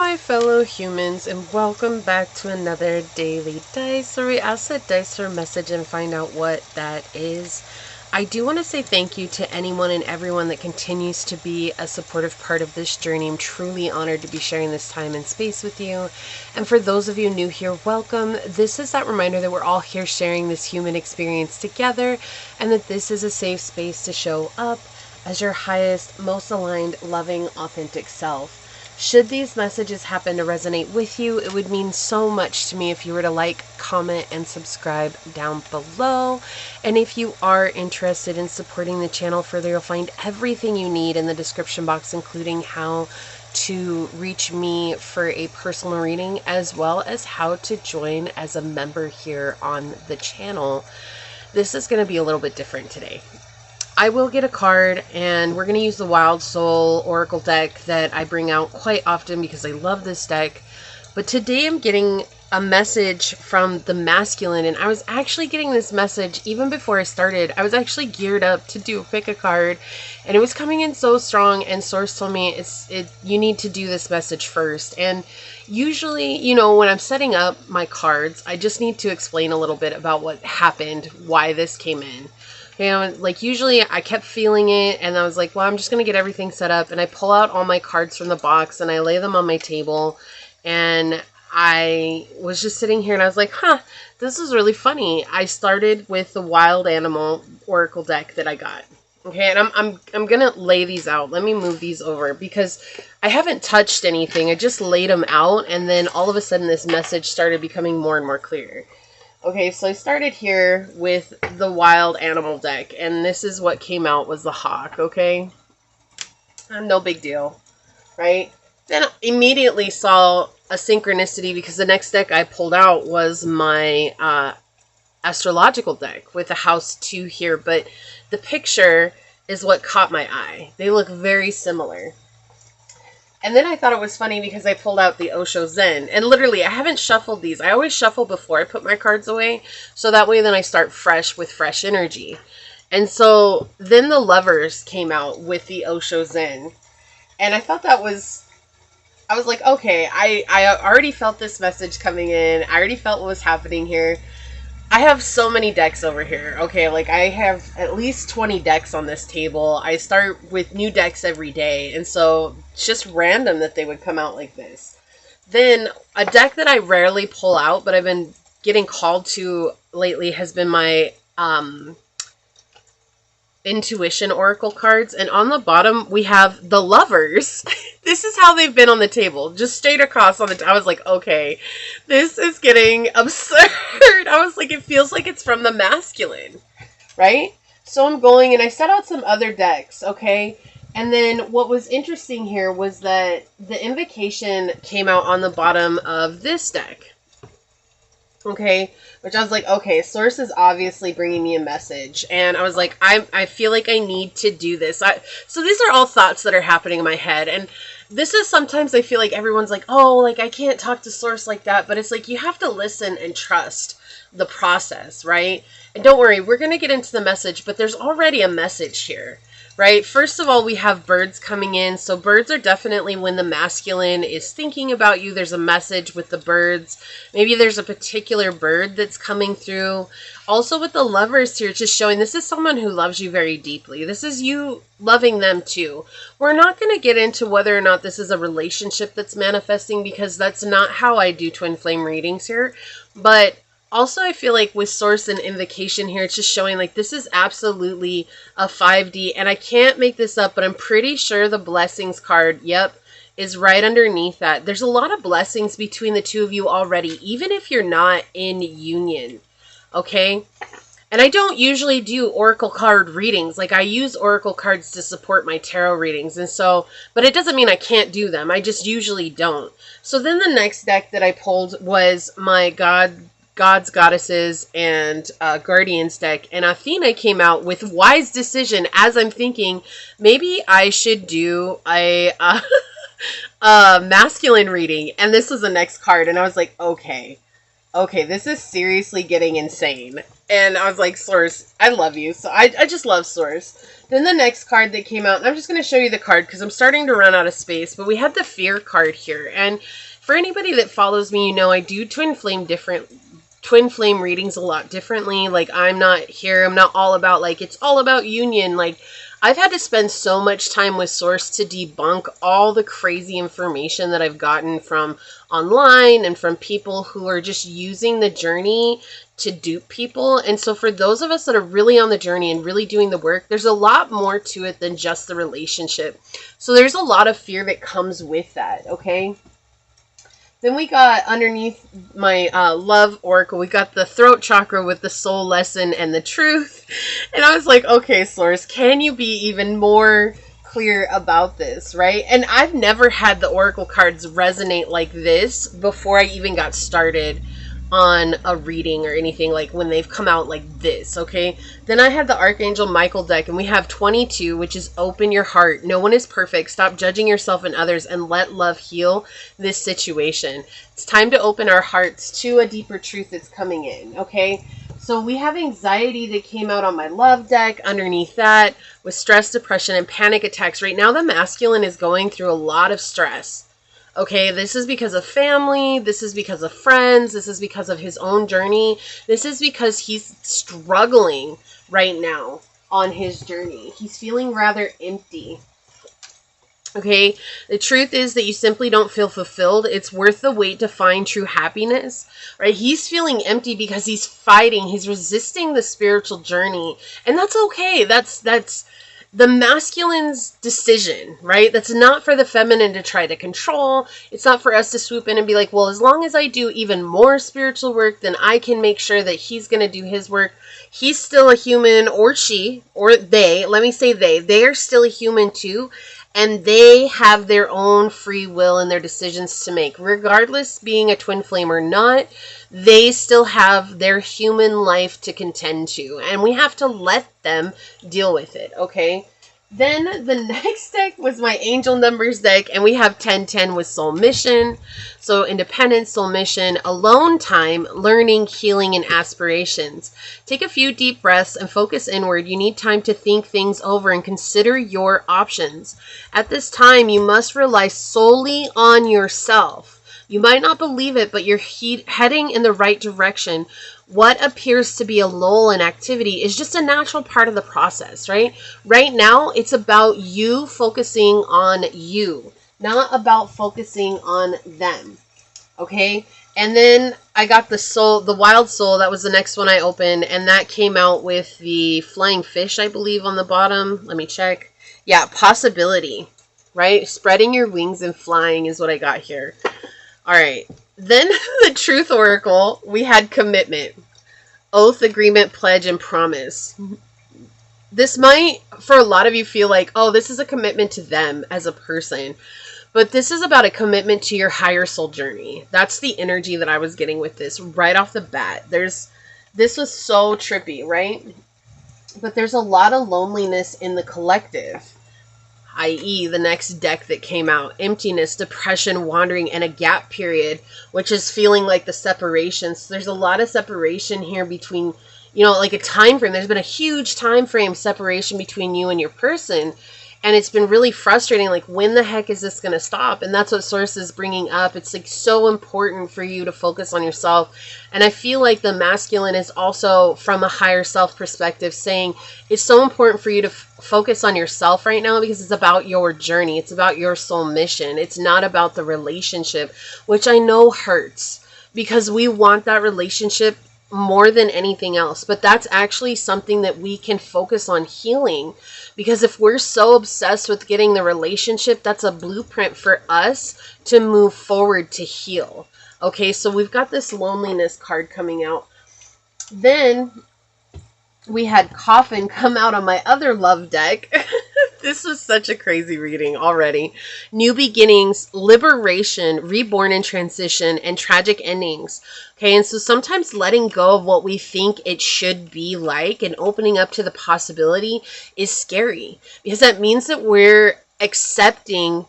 my fellow humans, and welcome back to another daily dice, where we ask the dice for a message and find out what that is. I do want to say thank you to anyone and everyone that continues to be a supportive part of this journey. I'm truly honored to be sharing this time and space with you. And for those of you new here, welcome. This is that reminder that we're all here sharing this human experience together, and that this is a safe space to show up as your highest, most aligned, loving, authentic self. Should these messages happen to resonate with you, it would mean so much to me if you were to like, comment, and subscribe down below. And if you are interested in supporting the channel further, you'll find everything you need in the description box, including how to reach me for a personal reading, as well as how to join as a member here on the channel. This is going to be a little bit different today. I will get a card, and we're going to use the Wild Soul Oracle deck that I bring out quite often because I love this deck. But today I'm getting a message from the masculine, and I was actually getting this message even before I started. I was actually geared up to pick a card, and it was coming in so strong, and Source told me you need to do this message first. And usually, you know, when I'm setting up my cards, I just need to explain a little bit about what happened, why this came in. You know, like usually I kept feeling it, and I was like, well, I'm just going to get everything set up. And I pull out all my cards from the box and I lay them on my table. And I was just sitting here and I was like, this is really funny. I started with the Wild Animal Oracle deck that I got. Okay, and I'm going to lay these out. Let me move these over because I haven't touched anything. I just laid them out, and then all of a sudden this message started becoming more and more clear. Okay, so I started here with the Wild Animal deck, and this is what came out was the hawk, okay? No big deal, right? Then I immediately saw a synchronicity because the next deck I pulled out was my astrological deck with the house 2 here, but the picture is what caught my eye. They look very similar. And then I thought it was funny because I pulled out the Osho Zen. And literally, I haven't shuffled these. I always shuffle before I put my cards away. So that way then I start fresh with fresh energy. And so then the Lovers came out with the Osho Zen. And I thought I was like, okay, I already felt this message coming in. I already felt what was happening here. I have so many decks over here. Okay, like I have at least 20 decks on this table. I start with new decks every day, and so it's just random that they would come out like this. Then a deck that I rarely pull out, but I've been getting called to lately, has been my Intuition Oracle cards, and on the bottom we have the Lovers. This is how they've been on the table, just straight across on the I was like, okay, this is getting absurd. I was like, it feels like it's from the masculine, right? So I'm going, and I set out some other decks, okay? And then what was interesting here was that the Invocation came out on the bottom of this deck. Okay, which I was like, okay, Source is obviously bringing me a message. And I was like, I feel like I need to do this. So these are all thoughts that are happening in my head. And this is sometimes I feel like everyone's like, oh, like I can't talk to Source like that. But it's like you have to listen and trust the process, right? And don't worry, we're going to get into the message, but there's already a message here. Right? First of all, we have birds coming in. So birds are definitely when the masculine is thinking about you. There's a message with the birds. Maybe there's a particular bird that's coming through. Also with the Lovers here, it's just showing this is someone who loves you very deeply. This is you loving them too. We're not going to get into whether or not this is a relationship that's manifesting, because that's not how I do twin flame readings here. But also, I feel like with Source and Invocation here, it's just showing like this is absolutely a 5D. And I can't make this up, but I'm pretty sure the Blessings card, yep, is right underneath that. There's a lot of blessings between the two of you already, even if you're not in union, okay? And I don't usually do Oracle card readings. Like, I use Oracle cards to support my tarot readings. And so, but it doesn't mean I can't do them. I just usually don't. So then the next deck that I pulled was my Gods, Goddesses, and Guardians deck, and Athena came out with Wise Decision, as I'm thinking maybe I should do a masculine reading, and this was the next card, and I was like, okay, okay, this is seriously getting insane. And I was like, Source, I love you. So I just love Source. Then the next card that came out, and I'm just going to show you the card because I'm starting to run out of space, but we had the Fear card here. And for anybody that follows me, you know I do twin flame readings a lot differently. Like, I'm not all about, like, it's all about union. Like, I've had to spend so much time with Source to debunk all the crazy information that I've gotten from online and from people who are just using the journey to dupe people. And so for those of us that are really on the journey and really doing the work, there's a lot more to it than just the relationship. So there's a lot of fear that comes with that, okay? Then we got underneath my love oracle, we got the throat chakra with the soul lesson and the truth. And I was like, okay, Source, can you be even more clear about this, right? And I've never had the oracle cards resonate like this before I even got started on a reading or anything, like when they've come out like this, okay? Then I have the Archangel Michael deck, and we have 22, which is open your heart. No one is perfect. Stop judging yourself and others and let love heal this situation. It's time to open our hearts to a deeper truth that's coming in, okay? So we have anxiety that came out on my love deck underneath that with stress, depression, and panic attacks. Right now, the masculine is going through a lot of stress. Okay, this is because of family, this is because of friends, this is because of his own journey, this is because he's struggling right now on his journey. He's feeling rather empty. Okay, the truth is that you simply don't feel fulfilled. It's worth the wait to find true happiness, right? He's feeling empty because he's fighting, he's resisting the spiritual journey, and that's okay. That's the masculine's decision, right? That's not for the feminine to try to control. It's not for us to swoop in and be like, well, as long as I do even more spiritual work, then I can make sure that he's going to do his work. He's still a human, or she, or they, let me say they are still a human too. And they have their own free will and their decisions to make. Regardless being a twin flame or not, they still have their human life to contend to. And we have to let them deal with it, okay? Then the next deck was my angel numbers deck, and we have 1010 with soul mission. So independence, soul mission, alone time, learning, healing, and aspirations. Take a few deep breaths and focus inward. You need time to think things over and consider your options. At this time, you must rely solely on yourself. You might not believe it, but you're heading in the right direction. What appears to be a lull in activity is just a natural part of the process, right? Right now, it's about you focusing on you, not about focusing on them, okay? And then I got the wild soul. That was the next one I opened, and that came out with the flying fish, I believe, on the bottom. Let me check. Yeah, possibility, right? Spreading your wings and flying is what I got here. All right. Then the truth oracle, we had commitment, oath, agreement, pledge, and promise. This might, for a lot of you, feel like, oh, this is a commitment to them as a person. But this is about a commitment to your higher soul journey. That's the energy that I was getting with this right off the bat. This was so trippy, right? But there's a lot of loneliness in the collective. I.e. the next deck that came out, emptiness, depression, wandering, and a gap period, which is feeling like the separation. So there's a lot of separation here between, you know, like a time frame. There's been a huge time frame separation between you and your person. And it's been really frustrating, like, when the heck is this going to stop? And that's what Source is bringing up. It's, like, so important for you to focus on yourself. And I feel like the masculine is also, from a higher self perspective, saying it's so important for you to focus on yourself right now because it's about your journey. It's about your soul mission. It's not about the relationship, which I know hurts because we want that relationship more than anything else. But that's actually something that we can focus on healing. Because if we're so obsessed with getting the relationship, that's a blueprint for us to move forward to heal. Okay, so we've got this loneliness card coming out. Then we had coffin come out on my other love deck. This was such a crazy reading already. New beginnings, liberation, reborn and transition, and tragic endings. Okay, and so sometimes letting go of what we think it should be like and opening up to the possibility is scary because that means that we're accepting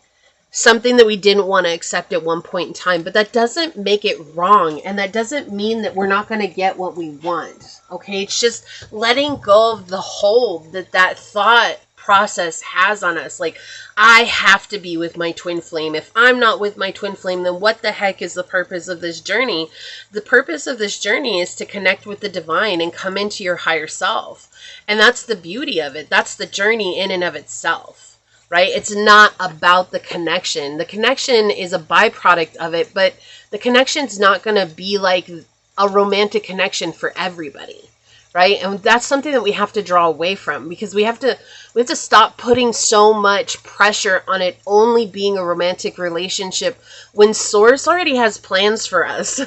something that we didn't want to accept at one point in time, but that doesn't make it wrong. And that doesn't mean that we're not going to get what we want. Okay. It's just letting go of the hold that that thought process has on us. Like, I have to be with my twin flame. If I'm not with my twin flame, then what the heck is the purpose of this journey? The purpose of this journey is to connect with the divine and come into your higher self. And that's the beauty of it. That's the journey in and of itself. Right? It's not about the connection. The connection is a byproduct of it, but the connection's not going to be like a romantic connection for everybody. Right? And that's something that we have to draw away from, because we have to stop putting so much pressure on it only being a romantic relationship when Source already has plans for us.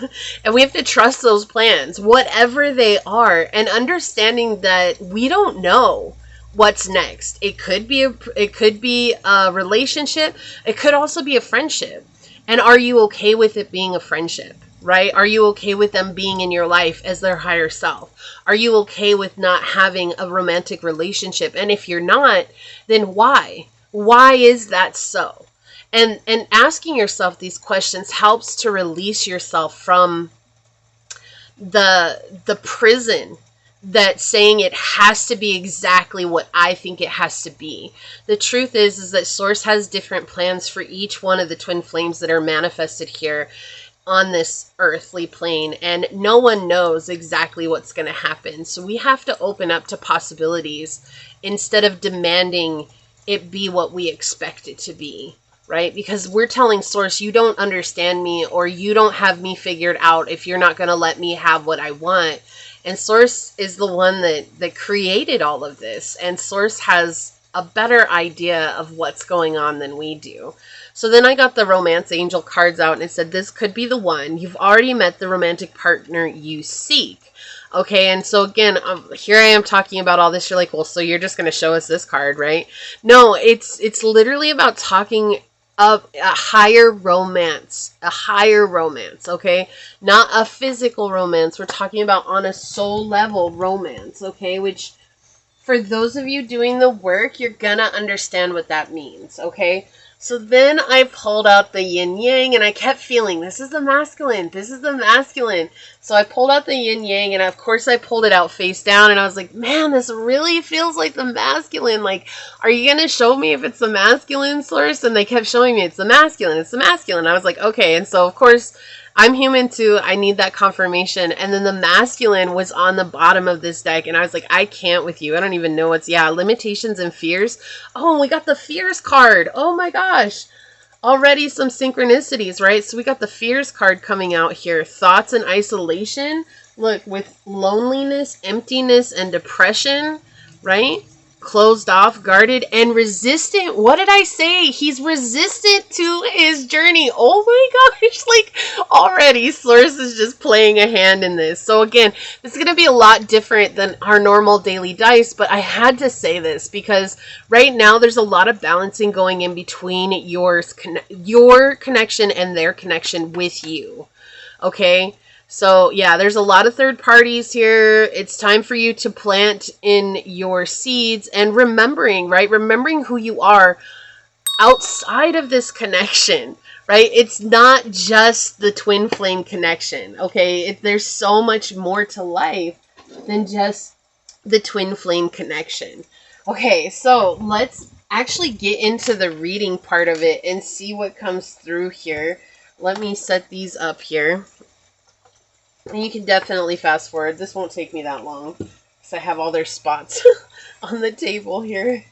And we have to trust those plans, whatever they are, and understanding that we don't know what's next. It could be a relationship. It could also be a friendship. And are you okay with it being a friendship? Right? Are you okay with them being in your life as their higher self? Are you okay with not having a romantic relationship? And if you're not, then why? Why is that so? And asking yourself these questions helps to release yourself from the prison that saying it has to be exactly what I think it has to be. The truth is that Source has different plans for each one of the twin flames that are manifested here on this earthly plane, and no one knows exactly what's going to happen. So we have to open up to possibilities instead of demanding it be what we expect it to be. Right? Because we're telling Source, you don't understand me, or you don't have me figured out if you're not going to let me have what I want. And Source is the one that created all of this. And Source has a better idea of what's going on than we do. So then I got the romance angel cards out, and it said, this could be the one. You've already met the romantic partner you seek. Okay, and so again, here I am talking about all this. You're like, well, so you're just going to show us this card, right? No, it's literally about talking of a higher romance, okay? Not a physical romance. We're talking about on a soul level romance, okay? Which, for those of you doing the work, you're gonna understand what that means, okay? So then I pulled out the yin yang, and I kept feeling, this is the masculine, this is the masculine. So I pulled out the yin yang, and of course I pulled it out face down, and I was like, man, this really feels like the masculine. Like, are you going to show me if it's the masculine, Source? And they kept showing me it's the masculine, it's the masculine. I was like, okay. And so of course I'm human too. I need that confirmation. And then the masculine was on the bottom of this deck. And I was like, I can't with you. I don't even know what's, limitations and fears. Oh, and we got the fears card. Oh my gosh. Already some synchronicities, right? So we got the fears card coming out here. Thoughts and isolation. Look, with loneliness, emptiness, and depression, right? Closed off, guarded, and resistant. What did I say? He's resistant to his journey. Oh my gosh, like already Source is just playing a hand in this. So again, this is going to be a lot different than our normal daily dice, but I had to say this because right now there's a lot of balancing going in between your connection and their connection with you. Okay? So yeah, there's a lot of third parties here. It's time for you to plant in your seeds and remembering, right? Remembering who you are outside of this connection, right? It's not just the twin flame connection, okay? There's so much more to life than just the twin flame connection. Okay, so let's actually get into the reading part of it and see what comes through here. Let me set these up here. And you can definitely fast forward. This won't take me that long because I have all their spots on the table here.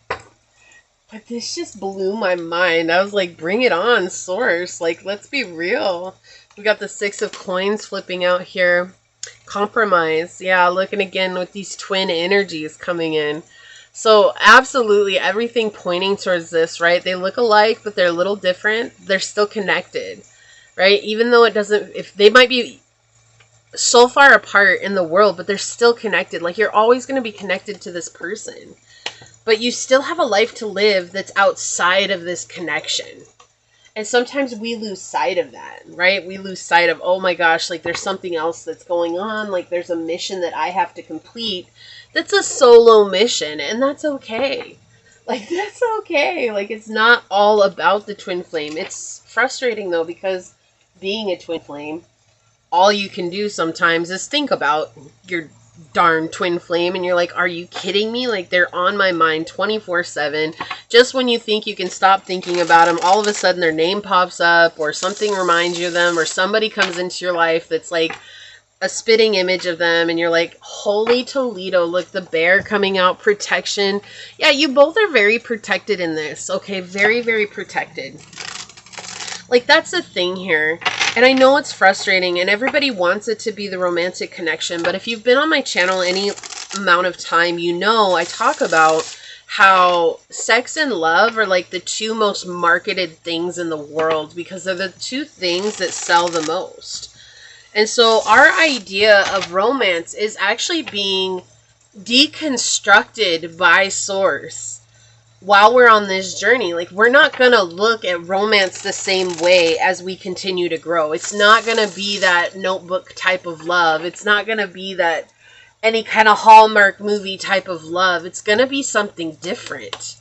But this just blew my mind. I was like, bring it on, Source. Like, let's be real. We got the 6 of coins flipping out here. Compromise. Yeah, looking again with these twin energies coming in. So absolutely everything pointing towards this, right? They look alike, but they're a little different. They're still connected, right? Even though it doesn't, if they might be so far apart in the world, but they're still connected. Like, you're always going to be connected to this person, but you still have a life to live that's outside of this connection. And sometimes we lose sight of that, right? We lose sight of, oh my gosh, like there's something else that's going on. Like there's a mission that I have to complete. That's a solo mission, and that's okay. Like, that's okay. Like, it's not all about the twin flame. It's frustrating, though, because being a twin flame, all you can do sometimes is think about your darn twin flame, and you're like, are you kidding me? Like, they're on my mind 24/7. Just when you think you can stop thinking about them, all of a sudden their name pops up, or something reminds you of them, or somebody comes into your life that's like a spitting image of them, and you're like, holy Toledo, look, the bear coming out, protection. Yeah, you both are very protected in this. Okay, very, very protected. Like, that's the thing here. And I know it's frustrating, and everybody wants it to be the romantic connection, but if you've been on my channel any amount of time, you know I talk about how sex and love are like the two most marketed things in the world, because they're the two things that sell the most. And so our idea of romance is actually being deconstructed by Source while we're on this journey. Like, we're not going to look at romance the same way as we continue to grow. It's not going to be that Notebook type of love. It's not going to be that any kind of Hallmark movie type of love. It's going to be something different,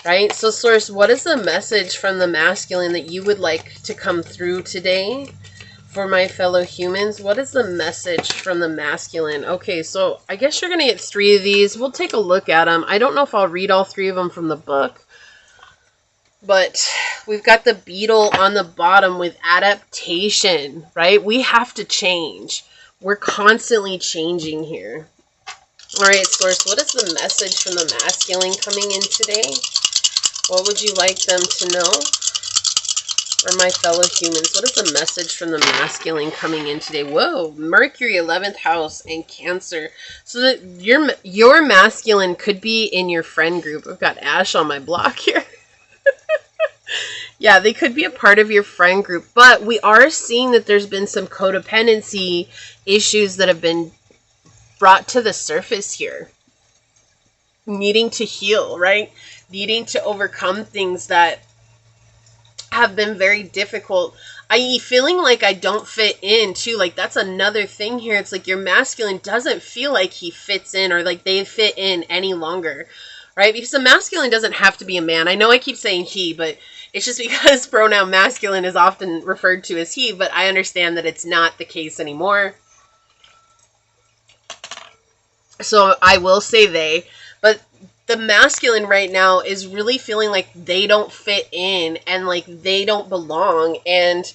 right? So Source, what is the message from the masculine that you would like to come through today? For my fellow humans, what is the message from the masculine? Okay, so I guess you're going to get 3 of these. We'll take a look at them. I don't know if I'll read all 3 of them from the book, but we've got the beetle on the bottom with adaptation, right? We have to change. We're constantly changing here. All right, Source, what is the message from the masculine coming in today? What would you like them to know? For my fellow humans, what is the message from the masculine coming in today? Whoa, Mercury, 11th house, and Cancer. So that your masculine could be in your friend group. I've got Ash on my block here. Yeah, they could be a part of your friend group. But we are seeing that there's been some codependency issues that have been brought to the surface here. Needing to heal, right? Needing to overcome things that have been very difficult, i.e. feeling like I don't fit in too. Like, that's another thing here. It's like your masculine doesn't feel like he fits in, or like they fit in any longer, right? Because the masculine doesn't have to be a man. I know I keep saying he, but it's just because pronoun masculine is often referred to as he, but I understand that it's not the case anymore. So I will say they, but the masculine right now is really feeling like they don't fit in and like they don't belong. And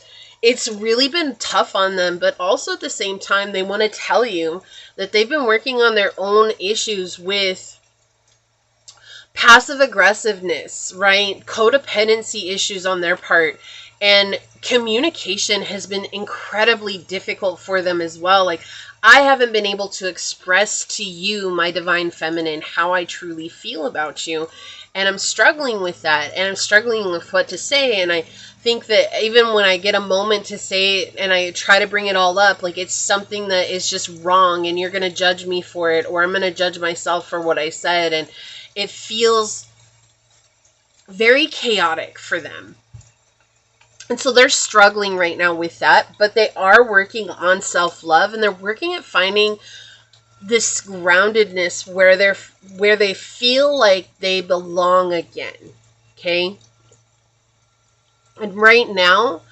it's really been tough on them, but also at the same time, they want to tell you that they've been working on their own issues with passive aggressiveness, right? Codependency issues on their part. And communication has been incredibly difficult for them as well. Like, I haven't been able to express to you, my divine feminine, how I truly feel about you. And I'm struggling with that. And I'm struggling with what to say. And I think that even when I get a moment to say it and I try to bring it all up, like, it's something that is just wrong and you're going to judge me for it, or I'm going to judge myself for what I said. And it feels very chaotic for them. And so they're struggling right now with that, but they are working on self-love, and they're working at finding this groundedness where they feel like they belong again. Okay? And right now,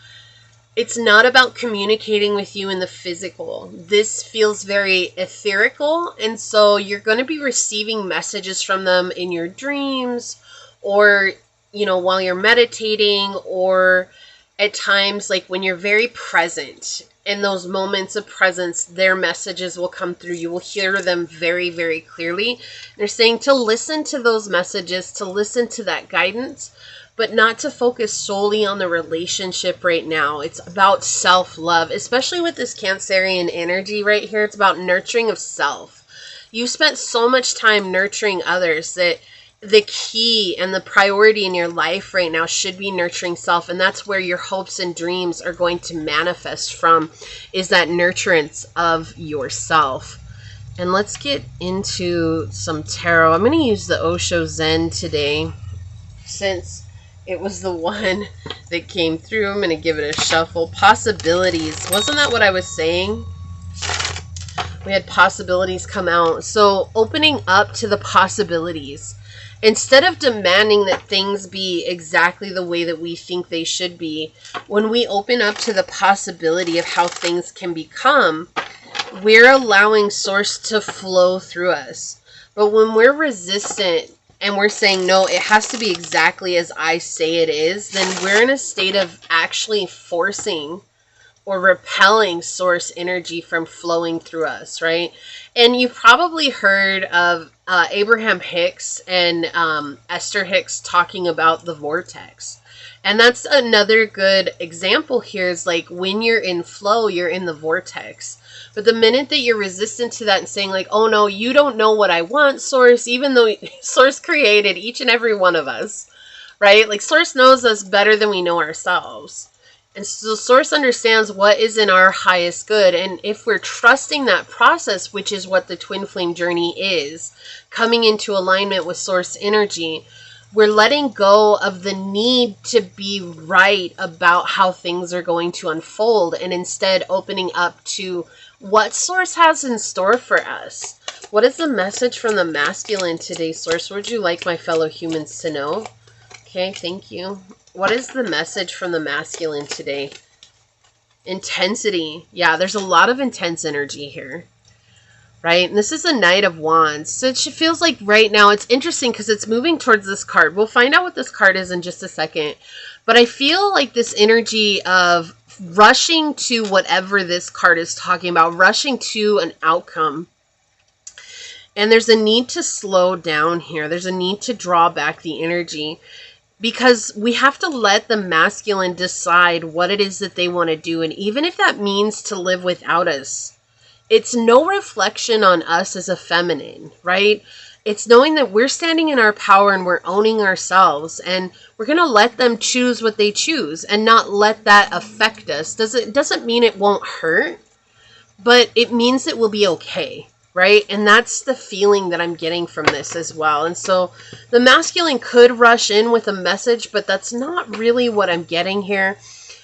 it's not about communicating with you in the physical. This feels very etherical, and so you're going to be receiving messages from them in your dreams, or, you know, while you're meditating, or at times, like when you're very present, in those moments of presence, their messages will come through. You will hear them very, very clearly. They're saying to listen to those messages, to listen to that guidance, but not to focus solely on the relationship right now. It's about self-love, especially with this Cancerian energy right here. It's about nurturing of self. You spent so much time nurturing others that the key and the priority in your life right now should be nurturing self. And that's where your hopes and dreams are going to manifest from, is that nurturance of yourself. And let's get into some tarot. I'm going to use the Osho Zen today, since it was the one that came through. I'm going to give it a shuffle. Possibilities. Wasn't that what I was saying? We had possibilities come out. So opening up to the possibilities. Instead of demanding that things be exactly the way that we think they should be, when we open up to the possibility of how things can become, we're allowing source to flow through us. But when we're resistant and we're saying, no, it has to be exactly as I say it is, then we're in a state of actually forcing or repelling source energy from flowing through us, right? And you've probably heard of Abraham Hicks and Esther Hicks talking about the vortex. And that's another good example here is like when you're in flow, you're in the vortex. But the minute that you're resistant to that and saying like, oh no, you don't know what I want, source, even though source created each and every one of us, right? Like source knows us better than we know ourselves. And so source understands what is in our highest good. And if we're trusting that process, which is what the twin flame journey is, coming into alignment with source energy, we're letting go of the need to be right about how things are going to unfold and instead opening up to what source has in store for us. What is the message from the masculine today, source? What would you like my fellow humans to know? Okay, thank you. What is the message from the masculine today? Intensity. Yeah, there's a lot of intense energy here, right? And this is a Knight of Wands. So it feels like right now, it's interesting because it's moving towards this card. We'll find out what this card is in just a second. But I feel like this energy of rushing to whatever this card is talking about, rushing to an outcome. And there's a need to slow down here. There's a need to draw back the energy. Because we have to let the masculine decide what it is that they want to do. And even if that means to live without us, it's no reflection on us as a feminine, right? It's knowing that we're standing in our power and we're owning ourselves. And we're going to let them choose what they choose and not let that affect us. Doesn't mean it won't hurt, but it means it will be okay. Right? And that's the feeling that I'm getting from this as well. And so the masculine could rush in with a message, but that's not really what I'm getting here.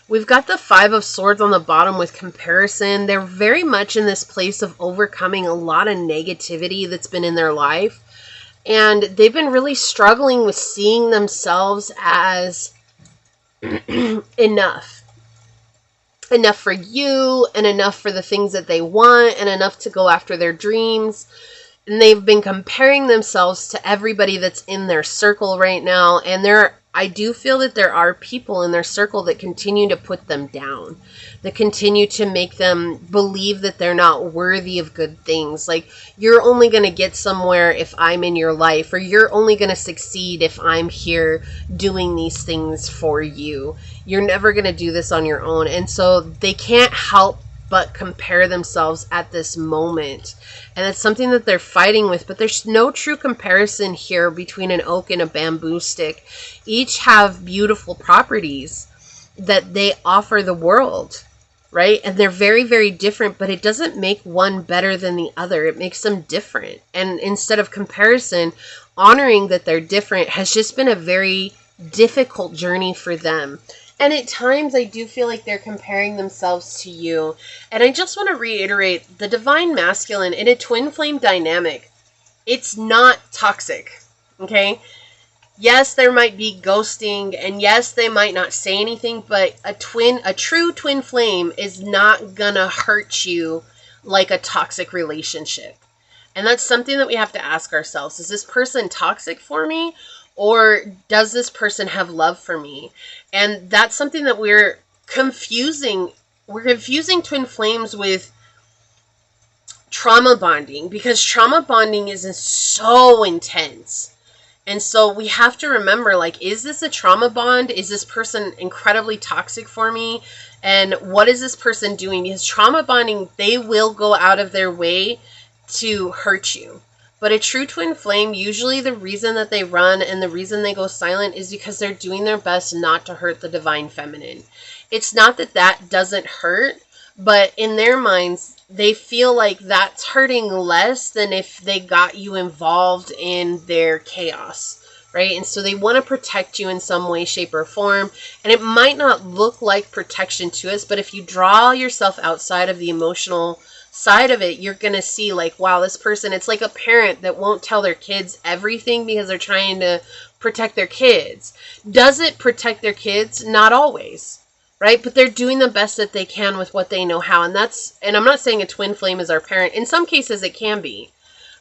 We've got the 5 of Swords on the bottom with comparison. They're very much in this place of overcoming a lot of negativity that's been in their life. And they've been really struggling with seeing themselves as enough. Enough for you and enough for the things that they want and enough to go after their dreams. And they've been comparing themselves to everybody that's in their circle right now. And I do feel that there are people in their circle that continue to put them down, that continue to make them believe that they're not worthy of good things. Like, you're only going to get somewhere if I'm in your life, or you're only going to succeed if I'm here doing these things for you. You're never going to do this on your own. And so they can't help but compare themselves at this moment. And it's something that they're fighting with, but there's no true comparison here between an oak and a bamboo stick. Each have beautiful properties that they offer the world, right? And they're very, very different, but it doesn't make one better than the other. It makes them different. And instead of comparison, honoring that they're different has just been a very difficult journey for them. And at times I do feel like they're comparing themselves to you. And I just want to reiterate, the divine masculine in a twin flame dynamic, it's not toxic, okay? Yes, there might be ghosting, and yes, they might not say anything, but a true twin flame is not gonna hurt you like a toxic relationship. And that's something that we have to ask ourselves. Is this person toxic for me? Or does this person have love for me? And that's something that we're confusing. We're confusing twin flames with trauma bonding, because trauma bonding is so intense. And so we have to remember, like, is this a trauma bond? Is this person incredibly toxic for me? And what is this person doing? Because trauma bonding, they will go out of their way to hurt you. But a true twin flame, usually the reason that they run and the reason they go silent is because they're doing their best not to hurt the divine feminine. It's not that that doesn't hurt, but in their minds, they feel like that's hurting less than if they got you involved in their chaos, right? And so they want to protect you in some way, shape, or form. And it might not look like protection to us, but if you draw yourself outside of the emotional side of it, you're going to see like, wow, this person, it's like a parent that won't tell their kids everything because they're trying to protect their kids. Does it protect their kids? Not always, right? But they're doing the best that they can with what they know how. And I'm not saying a twin flame is our parent. In some cases, it can be.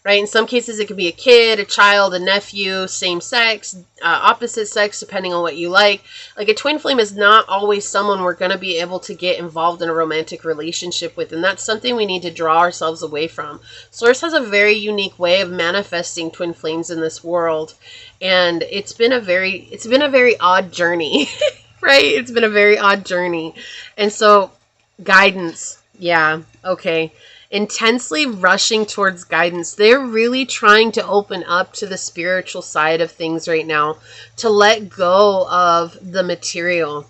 Right? In some cases, it could be a kid, a child, a nephew, same sex, opposite sex, depending on what you like. Like a twin flame is not always someone we're going to be able to get involved in a romantic relationship with. And that's something we need to draw ourselves away from. Source has a very unique way of manifesting twin flames in this world. And it's been a very odd journey, right? It's been a very odd journey. And so guidance. Yeah. Okay. Intensely rushing towards guidance. They're really trying to open up to the spiritual side of things right now, to let go of the material,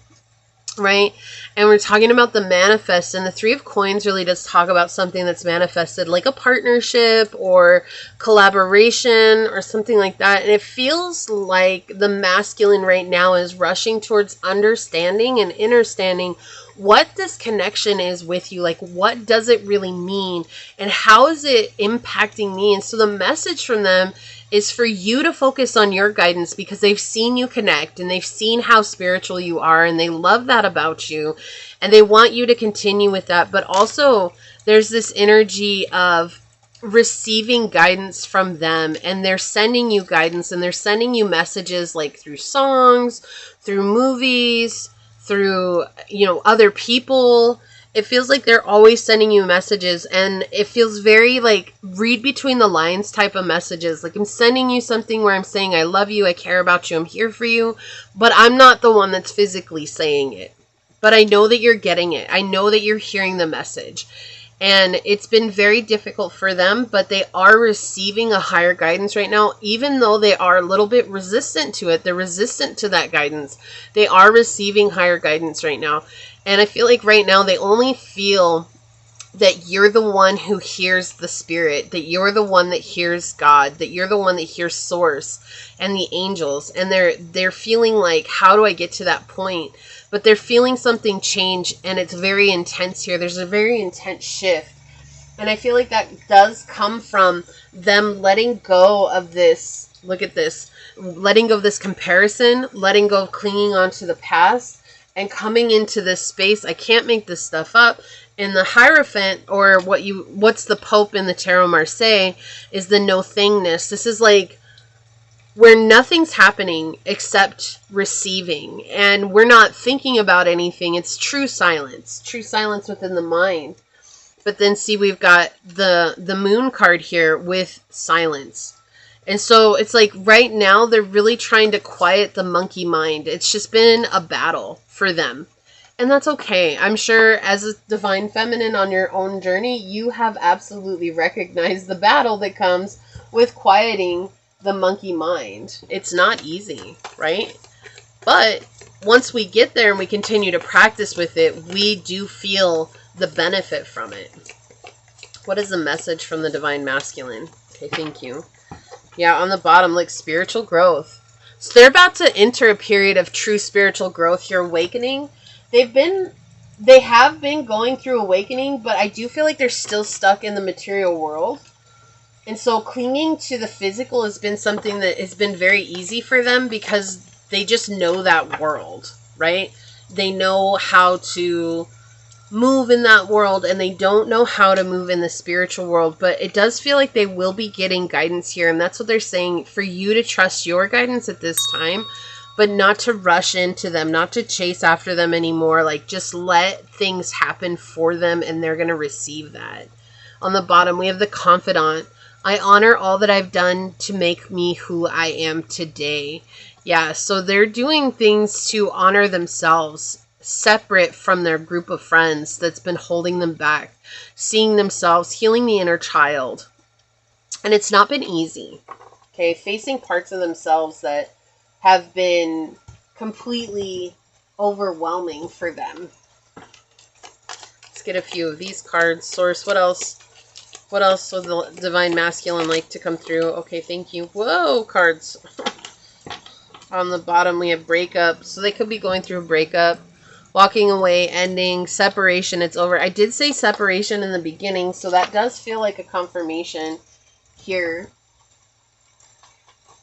right? And we're talking about the manifest, and the Three of Coins really does talk about something that's manifested, like a partnership or collaboration or something like that. And it feels like the masculine right now is rushing towards understanding and understanding what this connection is with you. Like, what does it really mean? And how is it impacting me? And so the message from them is for you to focus on your guidance, because they've seen you connect and they've seen how spiritual you are and they love that about you and they want you to continue with that. But also there's this energy of receiving guidance from them, and they're sending you guidance and they're sending you messages like through songs, through movies, through, other people. It feels like they're always sending you messages, and it feels very like read between the lines type of messages. Like, I'm sending you something where I'm saying, I love you, I care about you, I'm here for you, but I'm not the one that's physically saying it. But I know that you're getting it. I know that you're hearing the message. And it's been very difficult for them, but they are receiving a higher guidance right now, even though they are a little bit resistant to it. They're resistant to that guidance. They are receiving higher guidance right now. And I feel like right now they only feel that you're the one who hears the spirit, that you're the one that hears God, that you're the one that hears Source and the angels. And they're feeling like, how do I get to that point? But they're feeling something change, and it's very intense here. There's a very intense shift. And I feel like that does come from them letting go of this, look at this, letting go of this comparison, letting go of clinging on to the past, and coming into this space. I can't make this stuff up. And the Hierophant, or what's the Pope in the Tarot Marseille, is the no-thingness. This is like where nothing's happening except receiving, and we're not thinking about anything. It's true silence within the mind. But then see, we've got the Moon card here with silence. And so it's like right now they're really trying to quiet the monkey mind. It's just been a battle for them. And that's okay. I'm sure as a divine feminine on your own journey, you have absolutely recognized the battle that comes with quieting the monkey mind. It's not easy, right? But once we get there and we continue to practice with it, we do feel the benefit from it. What is the message from the divine masculine? Okay, thank you. Yeah, on the bottom, like spiritual growth. So they're about to enter a period of true spiritual growth here, awakening. They have been going through awakening, but I do feel like they're still stuck in the material world. And so clinging to the physical has been something that has been very easy for them, because they just know that world, right? They know how to move in that world, and they don't know how to move in the spiritual world. But it does feel like they will be getting guidance here, and that's what they're saying, for you to trust your guidance at this time, but not to rush into them, not to chase after them anymore. Like, just let things happen for them, and they're going to receive that. On the bottom, we have the Confidant. I honor all that I've done to make me who I am today. Yeah, so they're doing things to honor themselves, separate from their group of friends that's been holding them back, seeing themselves, healing the inner child. And it's not been easy, okay? Facing parts of themselves that have been completely overwhelming for them. Let's get a few of these cards. Source, what else? What else would the divine masculine like to come through? Okay, thank you. Whoa, cards. On the bottom, we have breakup. So they could be going through a breakup, Walking away, ending, separation, it's over. I did say separation in the beginning, so that does feel like a confirmation here.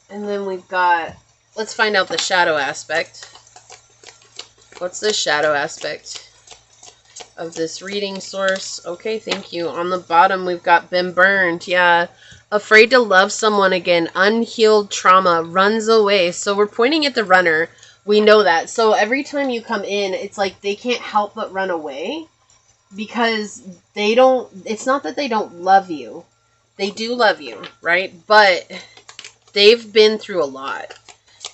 And then we've got, let's find out the shadow aspect. What's the shadow aspect of this reading source? Okay, thank you. On the bottom, we've got been burned. Yeah. Afraid to love someone again. Unhealed trauma. Runs away. So we're pointing at the runner. We know that. So every time you come in, it's like they can't help but run away. Because they don't, it's not that they don't love you. They do love you, right? But they've been through a lot.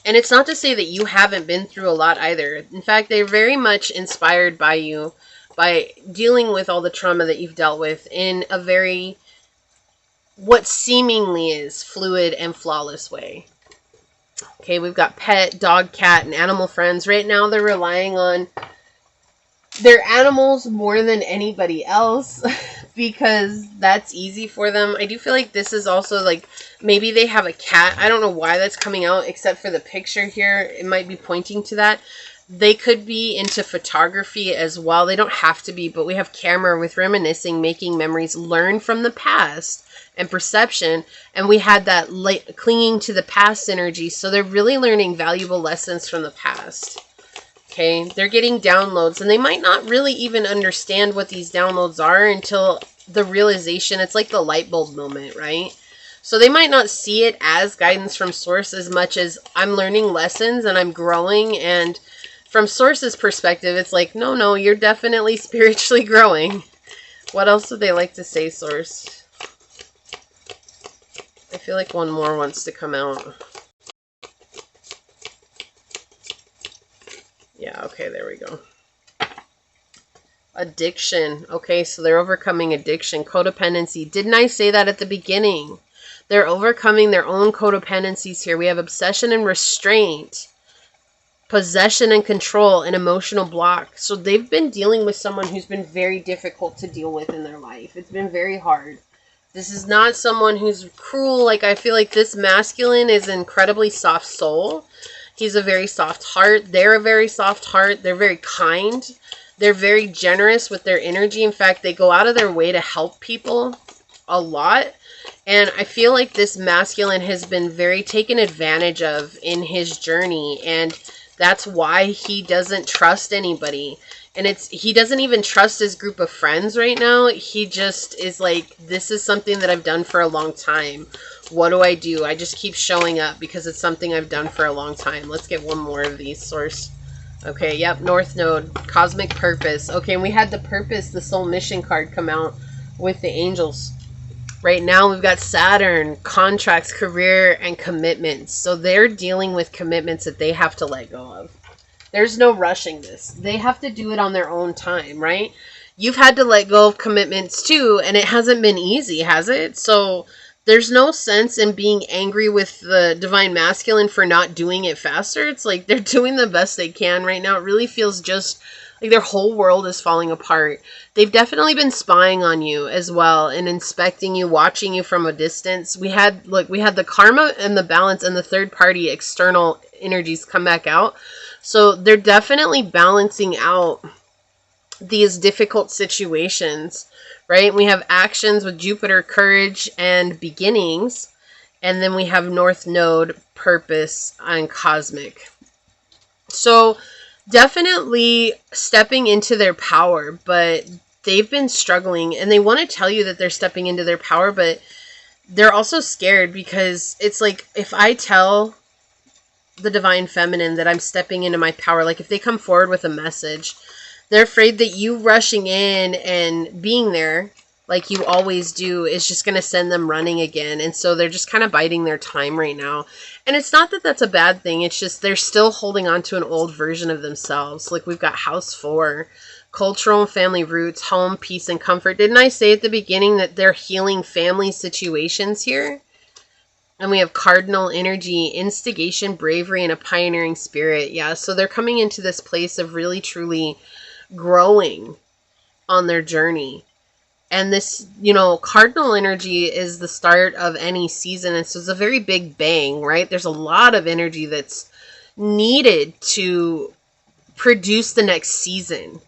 And it's not to say that you haven't been through a lot either. In fact, they're very much inspired by you, by dealing with all the trauma that you've dealt with in a very, what seemingly is fluid and flawless way. Okay, we've got pet, dog, cat, and animal friends. Right now, they're relying on their animals more than anybody else because that's easy for them. I do feel like this is also like, maybe they have a cat. I don't know why that's coming out, except for the picture here. It might be pointing to that. They could be into photography as well. They don't have to be, but we have camera with reminiscing, making memories, learn from the past, and perception. And we had that clinging to the past energy. So they're really learning valuable lessons from the past. Okay, they're getting downloads, and they might not really even understand what these downloads are until the realization. It's like the light bulb moment, right? So they might not see it as guidance from source as much as I'm learning lessons and I'm growing. And from source's perspective, it's like, no, you're definitely spiritually growing. What else would they like to say, source? I feel like one more wants to come out. Yeah, okay, there we go. Addiction. Okay, so they're overcoming addiction. Codependency. Didn't I say that at the beginning? They're overcoming their own codependencies here. We have obsession and restraint. Possession and control and emotional block. So they've been dealing with someone who's been very difficult to deal with in their life. It's been very hard. This is not someone who's cruel. Like, I feel like this masculine is an incredibly soft soul. He's a very soft heart. They're a very soft heart. They're very kind. They're very generous with their energy. In fact, they go out of their way to help people a lot. And I feel like this masculine has been very taken advantage of in his journey. And that's why he doesn't trust anybody. And he doesn't even trust his group of friends right now. He just is like, this is something that I've done for a long time. What do? I just keep showing up because it's something I've done for a long time. Let's get one more of these, source. Okay, yep, North Node, cosmic purpose. Okay, and we had the purpose, the soul mission card come out with the angels. Right now we've got Saturn, contracts, career, and commitments. So they're dealing with commitments that they have to let go of. There's no rushing this. They have to do it on their own time, right? You've had to let go of commitments too, and it hasn't been easy, has it? So there's no sense in being angry with the divine masculine for not doing it faster. It's like they're doing the best they can right now. It really feels just like their whole world is falling apart. They've definitely been spying on you as well and inspecting you, watching you from a distance. We had the karma and the balance and the third party external energies come back out. So they're definitely balancing out these difficult situations, right? We have actions with Jupiter, courage, and beginnings. And then we have North Node, purpose, and cosmic. So definitely stepping into their power, but they've been struggling. And they want to tell you that they're stepping into their power, but they're also scared because it's like, if I tell the divine feminine that I'm stepping into my power, like if they come forward with a message, they're afraid that you rushing in and being there like you always do is just going to send them running again. And so they're just kind of biding their time right now. And it's not that that's a bad thing. It's just they're still holding on to an old version of themselves. Like we've got house 4, cultural and family roots, home, peace, and comfort. Didn't I say at the beginning that they're healing family situations here? And we have cardinal energy, instigation, bravery, and a pioneering spirit. Yeah, so they're coming into this place of really, truly growing on their journey. And this, cardinal energy is the start of any season. And so it's a very big bang, right? There's a lot of energy that's needed to produce the next season.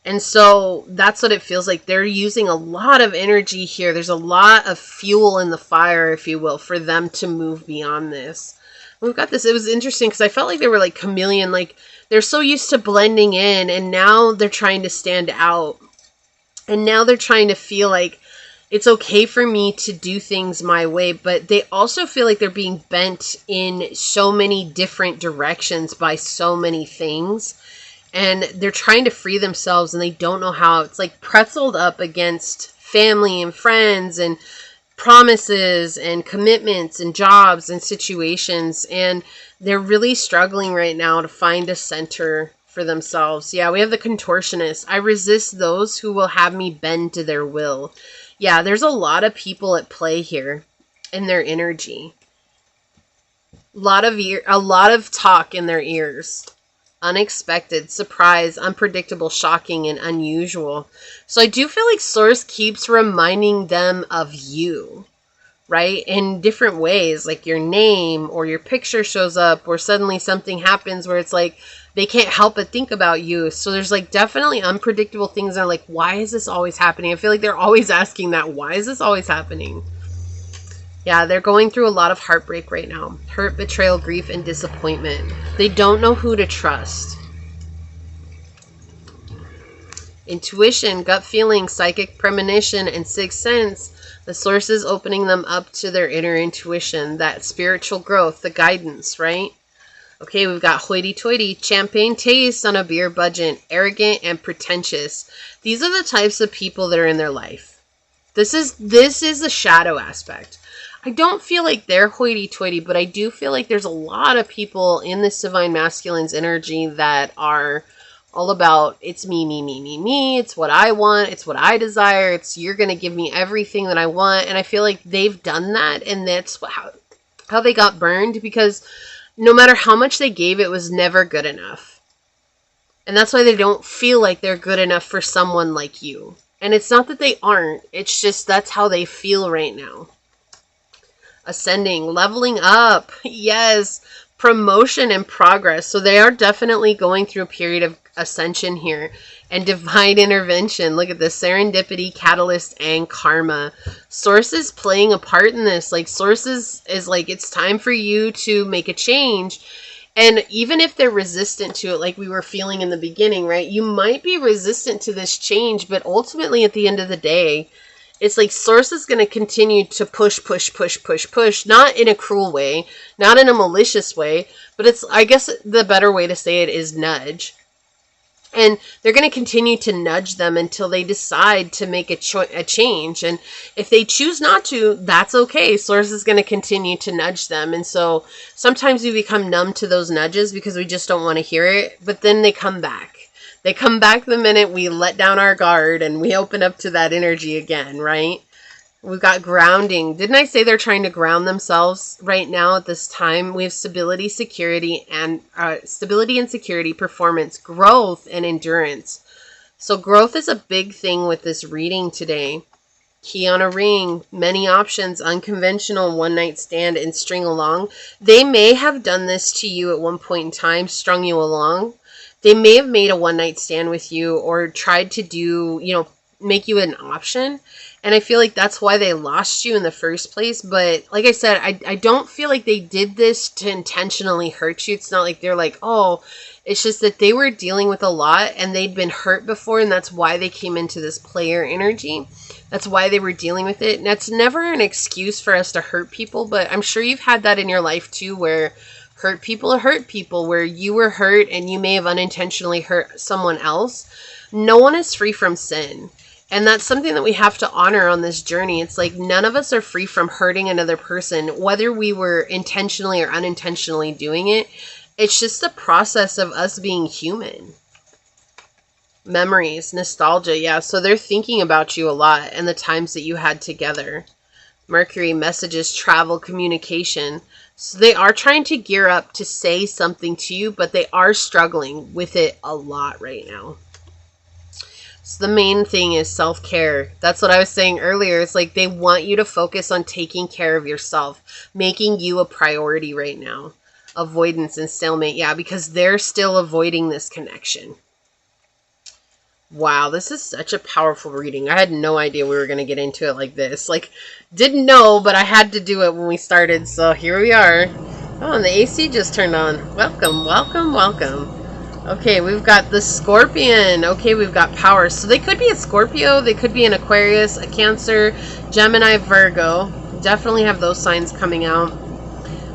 And so that's what it feels like. They're using a lot of energy here. There's a lot of fuel in the fire, if you will, for them to move beyond this. We've got this. It was interesting because I felt like they were like chameleon. Like they're so used to blending in, and now they're trying to stand out. And now they're trying to feel like it's okay for me to do things my way. But they also feel like they're being bent in so many different directions by so many things. And they're trying to free themselves and they don't know how. It's like pretzeled up against family and friends and promises and commitments and jobs and situations. And they're really struggling right now to find a center for themselves. Yeah, we have the contortionist. I resist those who will have me bend to their will. Yeah, there's a lot of people at play here in their energy. A lot of talk in their ears. Unexpected, surprise, unpredictable, shocking, and unusual. So I do feel like Source keeps reminding them of you, right? In different ways, like your name or your picture shows up, or suddenly something happens where it's like they can't help but think about you. So there's like definitely unpredictable things that are like, why is this always happening? I feel like they're always asking that. Why is this always happening? Yeah, they're going through a lot of heartbreak right now. Hurt, betrayal, grief, and disappointment. They don't know who to trust. Intuition, gut feeling, psychic premonition, and sixth sense. The Source is opening them up to their inner intuition, that spiritual growth, the guidance, right? Okay, we've got hoity-toity, champagne taste on a beer budget, arrogant and pretentious. These are the types of people that are in their life. This is the shadow aspect. I don't feel like they're hoity-toity, but I do feel like there's a lot of people in this Divine Masculine's energy that are all about, it's me, me, me, me, me. It's what I want. It's what I desire. It's you're going to give me everything that I want. And I feel like they've done that, and that's how they got burned, because no matter how much they gave, it was never good enough. And that's why they don't feel like they're good enough for someone like you. And it's not that they aren't. It's just that's how they feel right now. Ascending, leveling up, yes, promotion and progress. So they are definitely going through a period of ascension here and divine intervention. Look at this, serendipity, catalyst, and karma. Source is playing a part in this. Like Source is like, it's time for you to make a change. And even if they're resistant to it, like we were feeling in the beginning, right? You might be resistant to this change, but ultimately at the end of the day, it's like Source is going to continue to push, not in a cruel way, not in a malicious way, but it's, I guess the better way to say it is nudge. And they're going to continue to nudge them until they decide to make a change. And if they choose not to, that's okay. Source is going to continue to nudge them. And so sometimes we become numb to those nudges because we just don't want to hear it, but then they come back. They come back the minute we let down our guard and we open up to that energy again, right? We've got grounding. Didn't I say they're trying to ground themselves right now at this time? We have stability, security, and security, performance, growth, and endurance. So growth is a big thing with this reading today. Key on a ring, many options, unconventional, one night stand, and string along. They may have done this to you at one point in time, strung you along. They may have made a one-night stand with you or tried to do, make you an option. And I feel like that's why they lost you in the first place. But like I said, I don't feel like they did this to intentionally hurt you. It's not like they're like, oh, it's just that they were dealing with a lot and they'd been hurt before. And that's why they came into this player energy. That's why they were dealing with it. And that's never an excuse for us to hurt people. But I'm sure you've had that in your life too, where hurt people, where you were hurt and you may have unintentionally hurt someone else. No one is free from sin. And that's something that we have to honor on this journey. It's like none of us are free from hurting another person, whether we were intentionally or unintentionally doing it. It's just the process of us being human. Memories, nostalgia, yeah. So they're thinking about you a lot and the times that you had together. Mercury, messages, travel, communication. So they are trying to gear up to say something to you, but they are struggling with it a lot right now. So the main thing is self-care. That's what I was saying earlier. It's like they want you to focus on taking care of yourself, making you a priority right now. avoidance and stalemate. Yeah, because they're still avoiding this connection. Wow, this is such a powerful reading. I had no idea we were going to get into it like this. Like, didn't know, but I had to do it when we started, so here we are. Oh, and the AC just turned on. Welcome, welcome, welcome. Okay, we've got the Scorpion. Okay, we've got power. So they could be a Scorpio, they could be an Aquarius, a Cancer, Gemini, Virgo. Definitely have those signs coming out.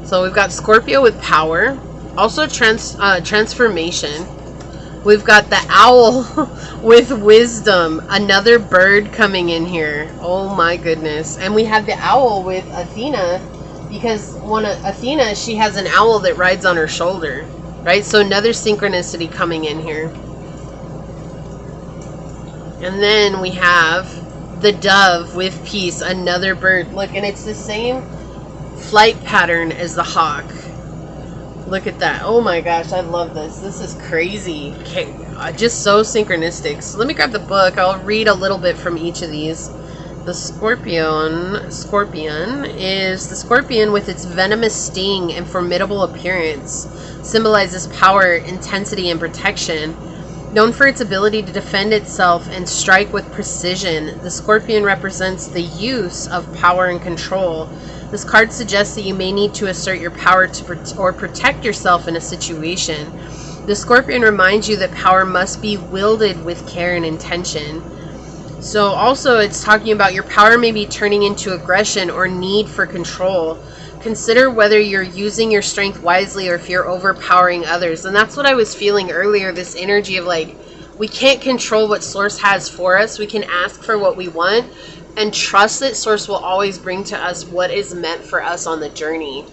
So we've got Scorpio with power. Also transformation. We've got the owl with wisdom. Another bird coming in here. Oh my goodness. And we have the owl with Athena, because Athena, she has an owl that rides on her shoulder. Right? So another synchronicity coming in here. And then we have the dove with peace. Another bird. Look, and it's the same flight pattern as the hawk. Look at that. Oh my gosh, I love this. This is crazy. Okay, just so synchronistic. So let me grab the book. I'll read a little bit from each of these. The scorpion is the scorpion with its venomous sting and formidable appearance. Symbolizes power, intensity, and protection. Known for its ability to defend itself and strike with precision, the scorpion represents the use of power and control. This card suggests that you may need to assert your power or protect yourself in a situation. The Scorpion reminds you that power must be wielded with care and intention. So also it's talking about your power may be turning into aggression or need for control. Consider whether you're using your strength wisely or if you're overpowering others. And that's what I was feeling earlier, this energy of like, we can't control what Source has for us. We can ask for what we want and trust that Source will always bring to us what is meant for us on the journey.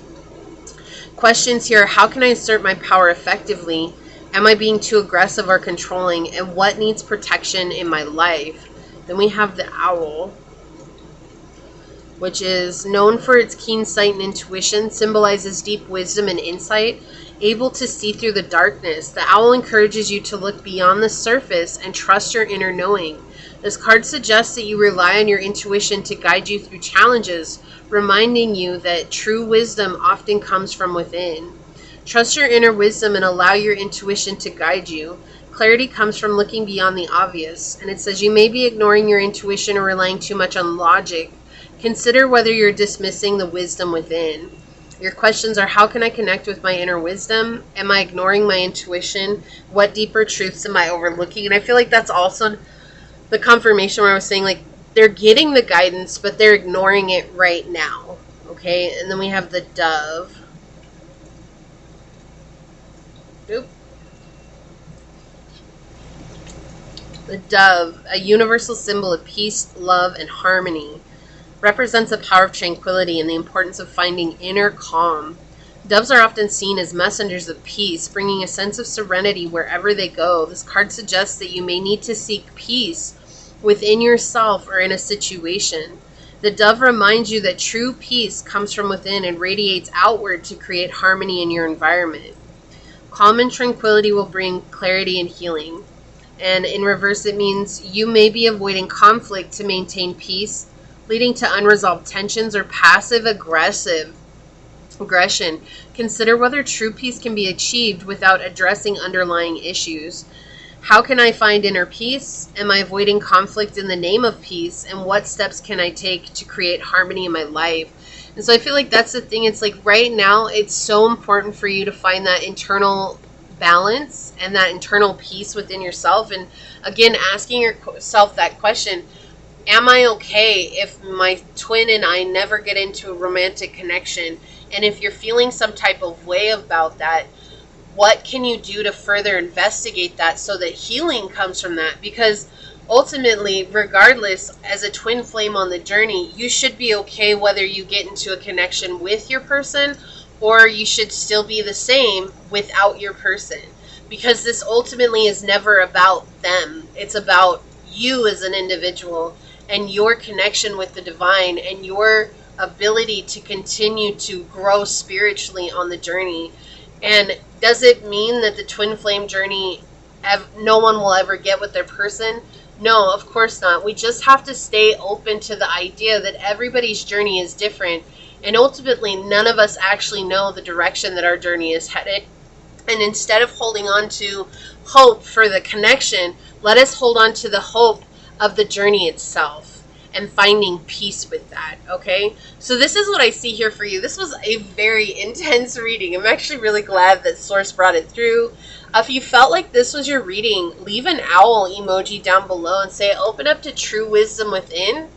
Questions here: how can I assert my power effectively? Am I being too aggressive or controlling? And what needs protection in my life? Then we have the owl, which is known for its keen sight and intuition, symbolizes deep wisdom and insight, able to see through the darkness. The owl encourages you to look beyond the surface and trust your inner knowing. This card suggests that you rely on your intuition to guide you through challenges, reminding you that true wisdom often comes from within. Trust your inner wisdom and allow your intuition to guide you. Clarity comes from looking beyond the obvious. And it says you may be ignoring your intuition or relying too much on logic. Consider whether you're dismissing the wisdom within. Your questions are: how can I connect with my inner wisdom? Am I ignoring my intuition? What deeper truths am I overlooking? And I feel like that's also the confirmation where I was saying, like, they're getting the guidance, but they're ignoring it right now. Okay, and then we have the dove. Oop. The dove, a universal symbol of peace, love, and harmony, represents the power of tranquility and the importance of finding inner calm. Doves are often seen as messengers of peace, bringing a sense of serenity wherever they go. This card suggests that you may need to seek peace within yourself or in a situation. The dove reminds you that true peace comes from within and radiates outward to create harmony in your environment. Calm and tranquility will bring clarity and healing. And in reverse, it means you may be avoiding conflict to maintain peace, leading to unresolved tensions or passive aggression. Consider whether true peace can be achieved without addressing underlying issues. How can I find inner peace? Am I avoiding conflict in the name of peace? And what steps can I take to create harmony in my life? And so I feel like that's the thing. It's like right now, it's so important for you to find that internal balance and that internal peace within yourself. And again, asking yourself that question: am I okay if my twin and I never get into a romantic connection? And if you're feeling some type of way about that, what can you do to further investigate that so that healing comes from that? Because ultimately, regardless, as a twin flame on the journey, you should be okay whether you get into a connection with your person or you should still be the same without your person. Because this ultimately is never about them. It's about you as an individual and your connection with the divine and your ability to continue to grow spiritually on the journey. And does it mean that the twin flame journey, no one will ever get with their person? No, of course not. We just have to stay open to the idea that everybody's journey is different. And ultimately, none of us actually know the direction that our journey is headed. And instead of holding on to hope for the connection, let us hold on to the hope of the journey itself and finding peace with that, okay? So this is what I see here for you. This was a very intense reading. I'm actually really glad that Source brought it through. If you felt like this was your reading, leave an owl emoji down below and say, open up to true wisdom within,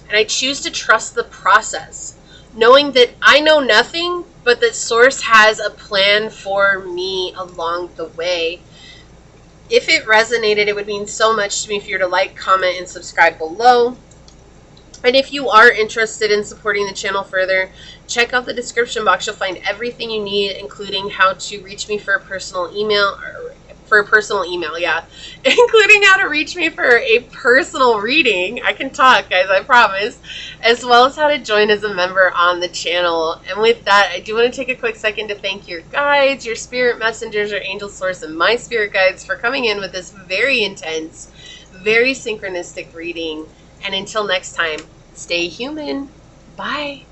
and I choose to trust the process, knowing that I know nothing, but that Source has a plan for me along the way. If it resonated, it would mean so much to me if you were to like, comment, and subscribe below. And if you are interested in supporting the channel further, check out the description box. You'll find everything you need, including how to reach me for a personal email, including how to reach me for a personal reading. I can talk, guys, I promise. As well as how to join as a member on the channel. And with that, I do want to take a quick second to thank your guides, your spirit messengers, your angel source, and my spirit guides for coming in with this very intense, very synchronistic reading. And until next time, stay human. Bye.